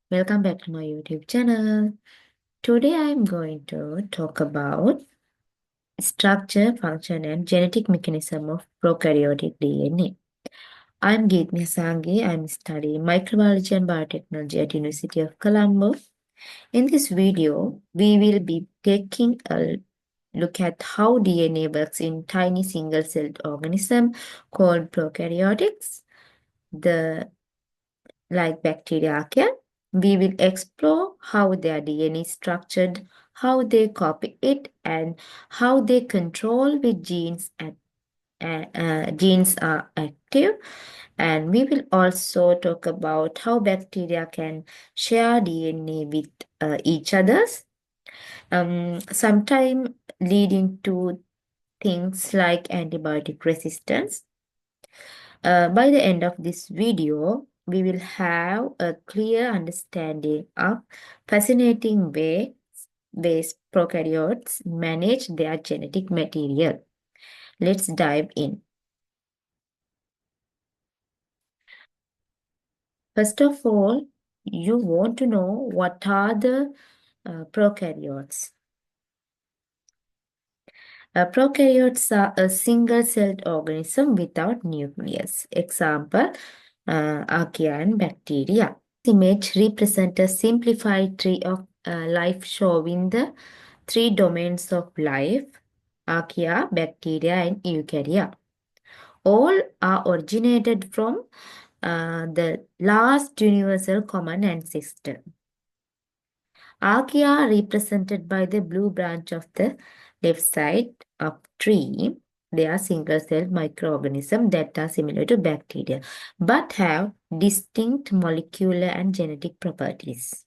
Welcome back to my YouTube channel. Today I am going to talk about structure, function and genetic mechanism of prokaryotic DNA. I'm Geetmi Sangi. I'm studying microbiology and biotechnology at University of Colombo. In this video, we will be taking a look at how DNA works in tiny single-celled organism called prokaryotics. The like bacteria can. We will explore how their DNA is structured, how they copy it, and how they control which genes are active. And we will also talk about how bacteria can share DNA with each others, sometime leading to things like antibiotic resistance. By the end of this video, we will have a clear understanding of fascinating ways prokaryotes manage their genetic material. Let's dive in. First of all, you want to know what are the prokaryotes. Prokaryotes are a single-celled organism without nucleus. Example, archaea and bacteria. This image represents a simplified tree of life showing the three domains of life, archaea, bacteria, and eukarya. All are originated from the last universal common ancestor. Archaea are represented by the blue branch of the left side of tree. They are single-celled microorganisms that are similar to bacteria, but have distinct molecular and genetic properties.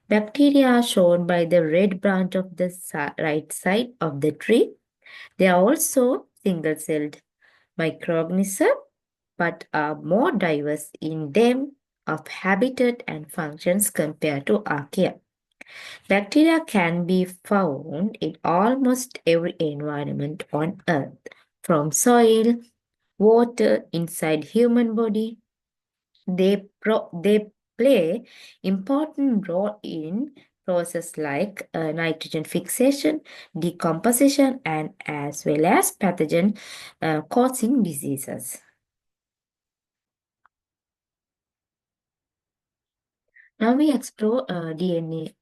Bacteria are shown by the red branch of the right side of the tree. They are also single-celled microorganisms, but are more diverse in them of habitat and functions compared to archaea. Bacteria can be found in almost every environment on Earth, from soil, water, inside human body. They play important role in processes like nitrogen fixation, decomposition, and as well as pathogen causing diseases. Now we explore DNA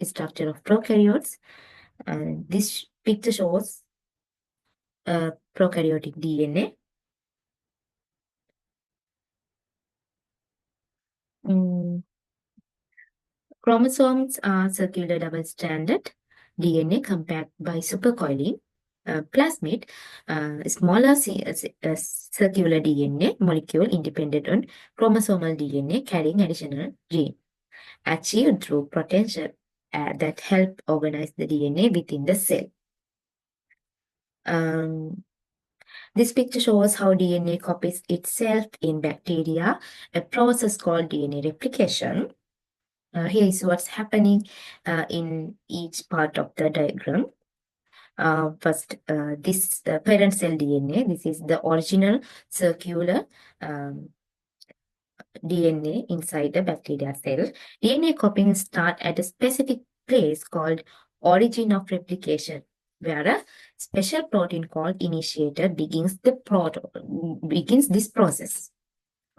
structure of prokaryotes. This picture shows prokaryotic DNA. Chromosomes are circular double-stranded DNA compact by supercoiling. Plasmid, smaller circular DNA molecule independent on chromosomal DNA carrying additional gene, achieved through potential that help organize the DNA within the cell. This picture shows how DNA copies itself in bacteria, a process called DNA replication. Here is what's happening in each part of the diagram. First, this parent cell DNA, this is the original circular DNA inside the bacteria cell. DNA copying starts at a specific place called origin of replication, where a special protein called initiator begins this process.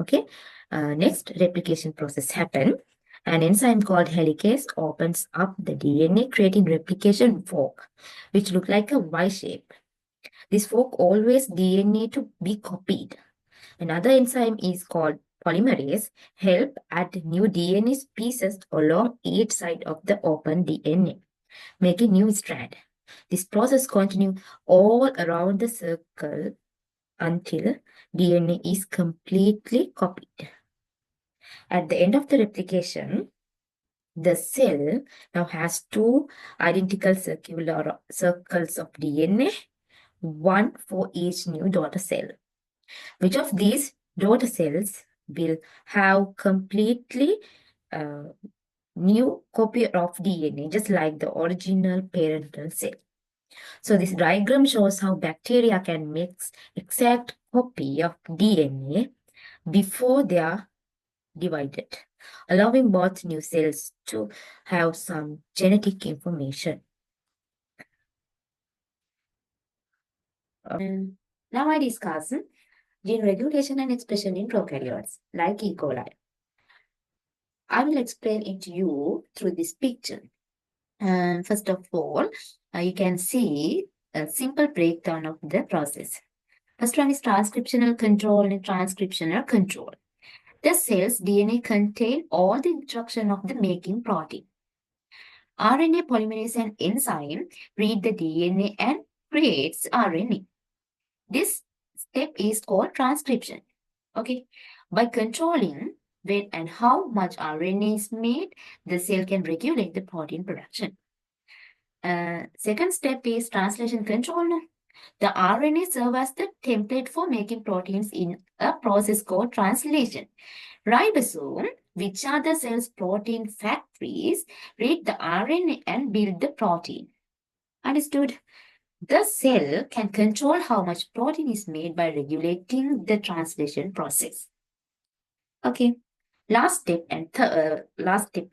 Okay. Next, replication process happen. An enzyme called helicase opens up the DNA, creating replication fork, which look like a Y shape. This fork always DNA to be copied. Another enzyme is called polymerase, help add new DNA pieces along each side of the open DNA, making new strand. This process continues all around the circle until DNA is completely copied. At the end of the replication, the cell now has two identical circular circles of DNA, one for each new daughter cell. Which of these daughter cells will have completely new copy of DNA, just like the original parental cell? So this diagram shows how bacteria can make exact copy of DNA before they are divided. allowing both new cells to have some genetic information. Now I discuss gene regulation and expression in prokaryotes, like E. coli. I will explain it to you through this picture. First of all, you can see a simple breakdown of the process. First one is transcriptional control and transcriptional control. The cell's DNA contain all the instruction of the making protein. RNA polymerase and enzyme read the DNA and creates RNA. This step is called transcription. Okay. By controlling when and how much RNA is made, the cell can regulate the protein production. Second step is translation control. The RNA serves as the template for making proteins in a process called translation. Ribosome, which are the cell's protein factories, read the RNA and build the protein. Understood? The cell can control how much protein is made by regulating the translation process. Okay. Last step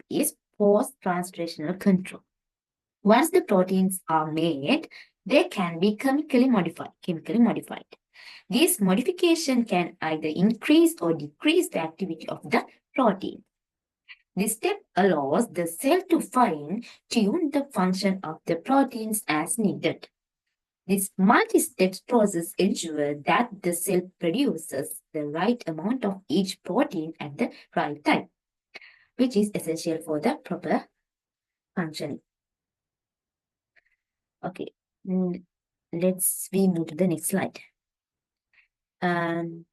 is post-translational control. Once the proteins are made, they can be chemically modified. This modification can either increase or decrease the activity of the protein. This step allows the cell to fine-tune the function of the proteins as needed. This multi-step process ensures that the cell produces the right amount of each protein at the right time, which is essential for the proper functioning. Okay, let's move to the next slide. In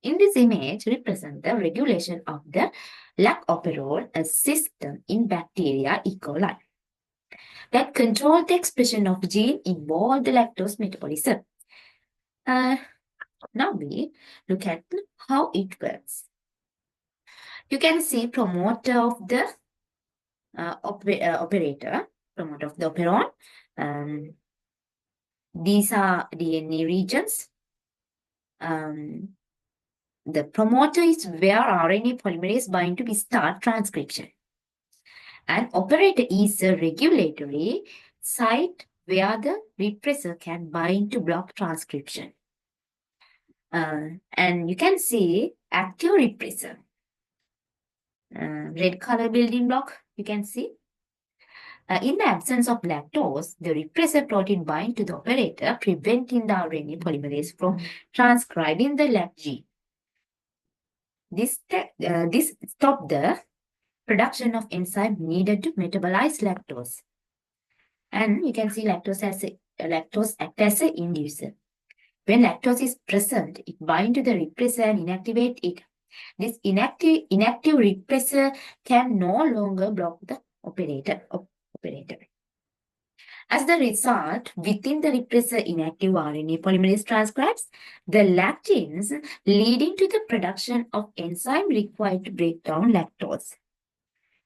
this image, represent the regulation of the lactoferol, a system in bacteria E. coli that control the expression of gene involved in lactose metabolism. Now we look at how it works. You can see promoter of the operator, promoter of the operon. These are DNA regions. The promoter is where RNA polymerase bind to start transcription. An operator is a regulatory site where the repressor can bind to block transcription. And you can see active repressor. Red color building block, you can see. In the absence of lactose, the repressor protein bind to the operator, preventing the RNA polymerase from transcribing the lac gene. This stops the production of enzyme needed to metabolize lactose. And you can see lactose acts as an inducer. When lactose is present, it binds to the repressor and inactivate it. This inactive repressor can no longer block the operator. As the result, within the repressor, inactive RNA polymerase transcribes the lactins, leading to the production of enzyme required to break down lactose.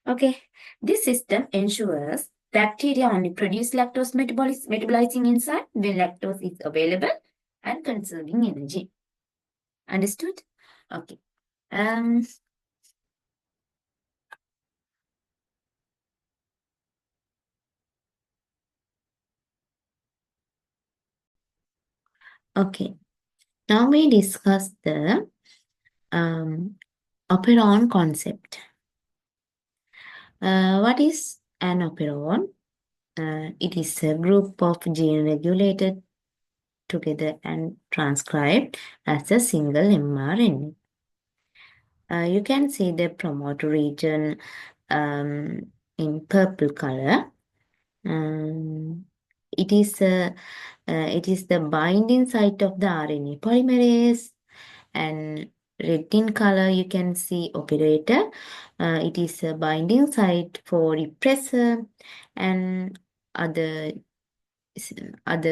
Okay, this system ensures bacteria only produce lactose metabolizing enzyme when lactose is available and conserving energy. Understood? Okay. Okay. Now we discuss the operon concept. What is an operon? It is a group of gene regulated together and transcribed as a single mRNA. You can see the promoter region in purple color. It is the binding site of the RNA polymerase, and red in color you can see operator. It is a binding site for repressor, and other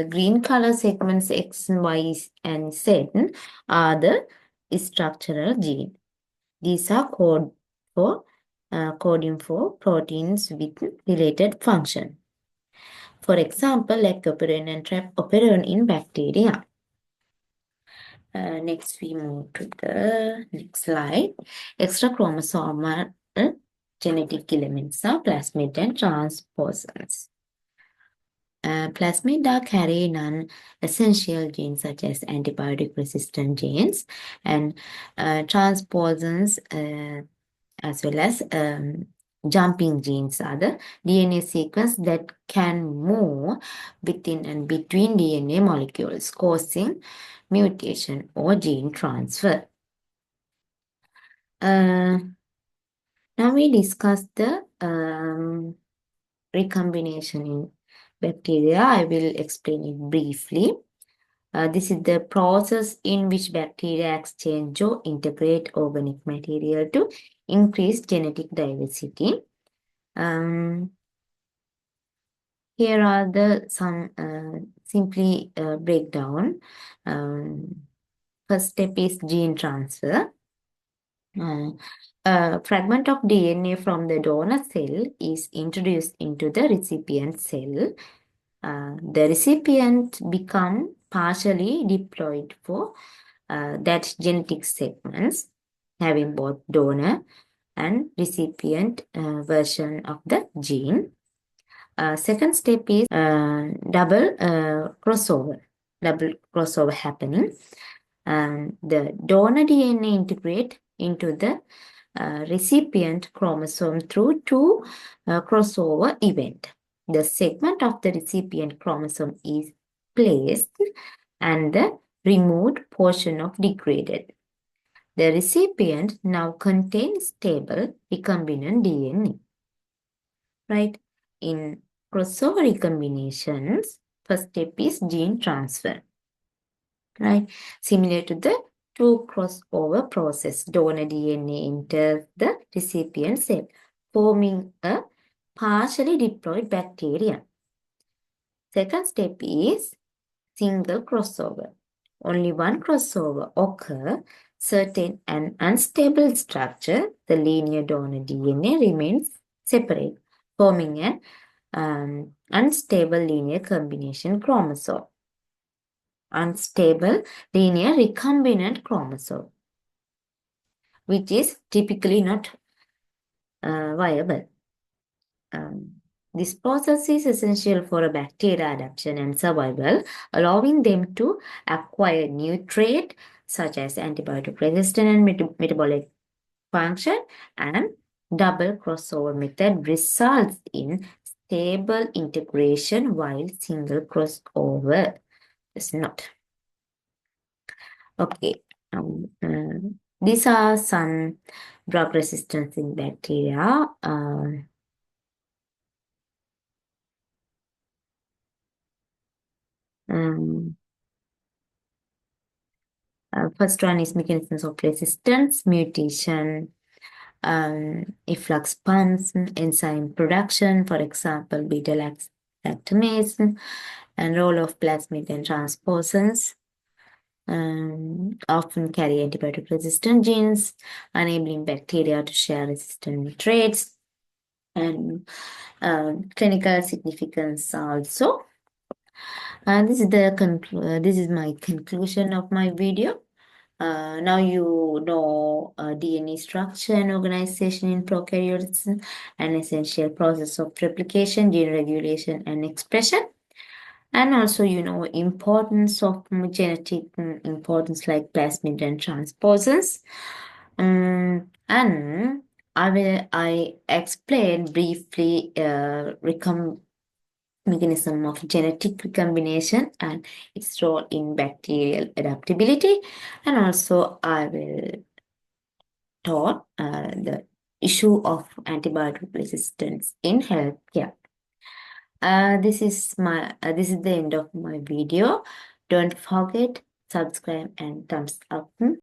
green color segments X, Y, and Z are the structural gene. These are coding for proteins with related function. For example, lactoferrin and trapoferin in bacteria. Next, we move to the next slide. Extra chromosomal genetic elements are plasmid and transposons. Plasmid carry non-essential genes such as antibiotic-resistant genes and transposons as well as jumping genes are the DNA sequence that can move within and between DNA molecules, causing mutation or gene transfer. Now we discuss the recombination in bacteria. I will explain it briefly. This is the process in which bacteria exchange or integrate organic material to increase genetic diversity. Here are the some simply breakdown. First step is gene transfer. A fragment of DNA from the donor cell is introduced into the recipient cell. The recipient become partially diploid for that genetic segments having both donor and recipient version of the gene. Second step is double crossover happening. The donor DNA integrate into the recipient chromosome through two crossover event. The segment of the recipient chromosome is placed and the removed portion of degraded. The recipient now contains stable recombinant DNA. Right? In crossover recombinations, first step is gene transfer. Right? Similar to the two crossover process, donor DNA enters the recipient cell, forming a partially diploid bacterium. Second step is single crossover. Only one crossover occurs. Certain and unstable structure, the linear donor DNA remains separate, forming an unstable linear combination chromosome. Unstable linear recombinant chromosome, which is typically not viable. This process is essential for a bacteria adaptation and survival, allowing them to acquire new traits such as antibiotic resistance and metabolic function, and double crossover method results in stable integration while single crossover is not. Okay, these are some drug resistance in bacteria. First one is mechanisms of resistance, mutation, efflux pumps, enzyme production, for example, beta-lactamase, and role of plasmid and transposons. Often carry antibiotic resistant genes, enabling bacteria to share resistant traits, and clinical significance also. This is my conclusion of my video. Now you know DNA structure and organization in prokaryotes, an essential process of replication, gene regulation, and expression. And also, you know, importance of genetic importance like plasmid and transposons. And I explain briefly mechanism of genetic recombination and its role in bacterial adaptability. And also I will talk the issue of antibiotic resistance in healthcare. This is the end of my video. Don't forget subscribe and thumbs up.